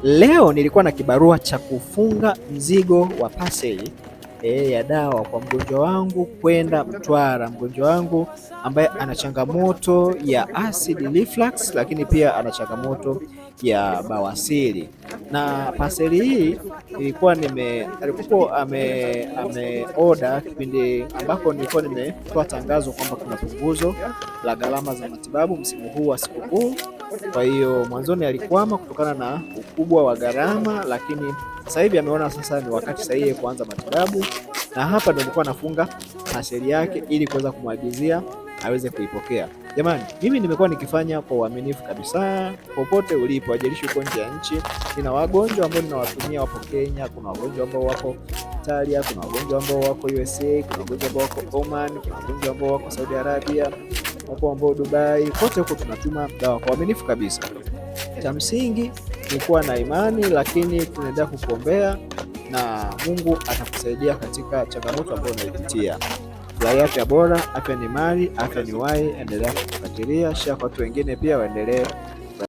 Leo nilikuwa na kibarua cha kufunga mzigo wa parcel ya dawa kwa mgonjwa wangu kwenda Mtwara. Mgonjwa wangu ambaye ana changamoto ya acid reflux, lakini pia ana changamoto ya bawasiri. Na parcel hii ilikuwa alikuwa ame order kipindi ambako nilikuwa nimetoa tangazo kwamba kuna punguzo la gharama za matibabu msimu huu wa sikukuu. Kwa hiyo mwanzoni alikwama kutokana na ukubwa wa gharama, lakini sasa hivi ameona sasa ni wakati sahihi kuanza matibabu, na hapa ndio nilikuwa nafunga parcel yake ili kuweza kumwagizia aweze kuipokea. Jamani, mimi nimekuwa nikifanya kwa uaminifu kabisa. Popote ulipo, ajalishi uko nje ya nchi, nina wagonjwa ambao ninawatumia wapo Kenya, kuna wagonjwa ambao wako Italia, kuna wagonjwa ambao wako USA, kuna wagonjwa ambao wako Oman, kuna wagonjwa ambao wako Saudi Arabia, wapo ambao Dubai. Kote huko tunatuma dawa kwa uaminifu kabisa. Cha msingi ni kuwa na imani, lakini tunaendelea kukuombea na Mungu atakusaidia katika changamoto ambayo unaipitia. Furahia afya bora, afya ni mali, afya ni uhai. Endelea kufuatilia, share kwa watu wengine pia waendelee